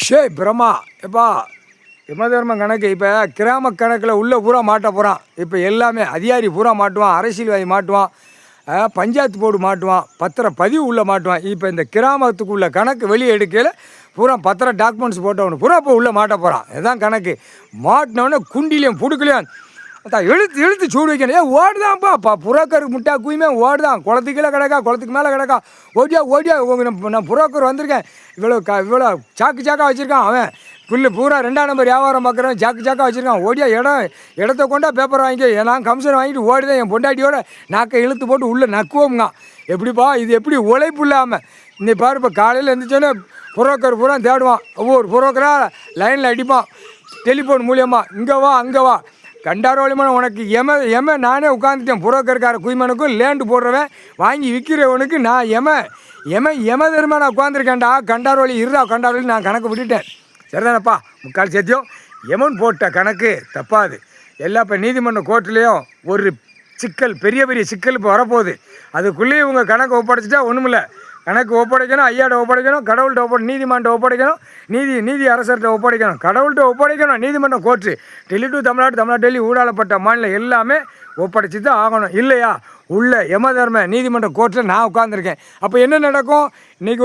பிரம்மா எப்பா யமதர்மம் கணக்கு இப்போ கிராம கணக்கில் உள்ள பூரா மாட்ட போகிறான். இப்போ எல்லாமே அதிகாரி பூரா மாட்டுவான், அரசியல்வாதி மாட்டுவான், பஞ்சாயத்து போர்டு மாட்டுவான், பத்திர பதிவு உள்ளே மாட்டுவான். இப்போ இந்த கிராமத்துக்குள்ள கணக்கு வெளியே எடுக்கையில் பூரா பத்திர டாக்குமெண்ட்ஸ் போட்டவனு பூரா இப்போ உள்ளே மாட்ட போகிறான். இதுதான் கணக்கு. மாட்டினவொடனே குண்டிலையும் புடுக்கலையும் இழுத்து இழுத்து சூடு வைக்கணும். ஓடுதான்ப்பா புரோக்கருக்கு முட்டா குயுமே ஓடுதான். குளத்துக்கு கீழே கிடக்கா, குளத்துக்கு மேலே கிடக்கா. ஓடியா ஓடியா நான் புரோக்கர் வந்திருக்கேன். இவ்வளோ சாக்காக வச்சுருக்கான் அவன். புல்லு பூரா 2ஆம் நம்பர் வியாபாரம் பார்க்குறவன் சாக்காக வச்சுருக்கான். ஓடியா இடத்த கொண்டா பேப்பர் வாங்கிக்க. நான் கமிஷன் வாங்கிட்டு ஓடிதான் என் பொண்டாட்டியோட நாக்கை இழுத்து போட்டு உள்ளே நக்குவோம்ங்க. எப்படிப்பா இது எப்படி உழைப்பு இல்லாமல் இன்னைக்கு பாரு. இப்போ காலையில் எழுந்திரிச்சோன்னே புரோக்கர் பூரா தேடுவான். ஒவ்வொரு புரோக்கராக லைனில் அடிப்பான் டெலிஃபோன் மூலியமாக. இங்கே வா அங்கே வா. கண்டாரோலியமான உனக்கு எம நானே உட்காந்துட்டேன். புரோக்கருக்கார குய்மனுக்கும் லேண்டு போடுறவன் வாங்கி விற்கிறவனுக்கு நான் எம தருமா நான் உட்காந்துருக்கேன்டா. கண்டாரோலி இருடா கண்டாரோலி நான் கணக்கு விட்டுட்டேன். சரிதானப்பா? முக்கால் சேர்த்தியும் எமன் போட்ட கணக்கு தப்பாது. எல்லா இப்போ நீதிமன்ற கோர்ட்லேயும் ஒரு சிக்கல், பெரிய பெரிய சிக்கல் இப்போ வரப்போகுது. அதுக்குள்ளேயே இவங்க கணக்கு ஒப்படைச்சிட்டா ஒன்றுமில்ல. கணக்கு ஒப்படைக்கணும், ஐயாட்ட ஒப்படைக்கணும், கடவுள்கிட்ட நீதிமன்றம் ஒப்படைக்கணும், நீதி அரசர்கிட்ட ஒப்படைக்கணும், கடவுள்கிட்ட ஒப்படைக்கணும், நீதிமன்றம் கோர்ட்டு. டெல்லி டு தமிழ்நாடு டெல்லி ஊடாலப்பட்ட மாநிலம் எல்லாமே ஒப்படைச்சி தான் ஆகணும். இல்லையா உள்ள யமதர்ம நீதிமன்ற கோர்ட்டில் நான் உட்காந்துருக்கேன். அப்போ என்ன நடக்கும்? இன்றைக்கி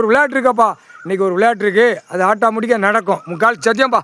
ஒரு விளையாட்டு இருக்கப்பா. இன்றைக்கி ஒரு விளையாட்டு இருக்குது. அது ஆட்டா முடிக்க நடக்கும். முக்கால் சத்தியம்பா.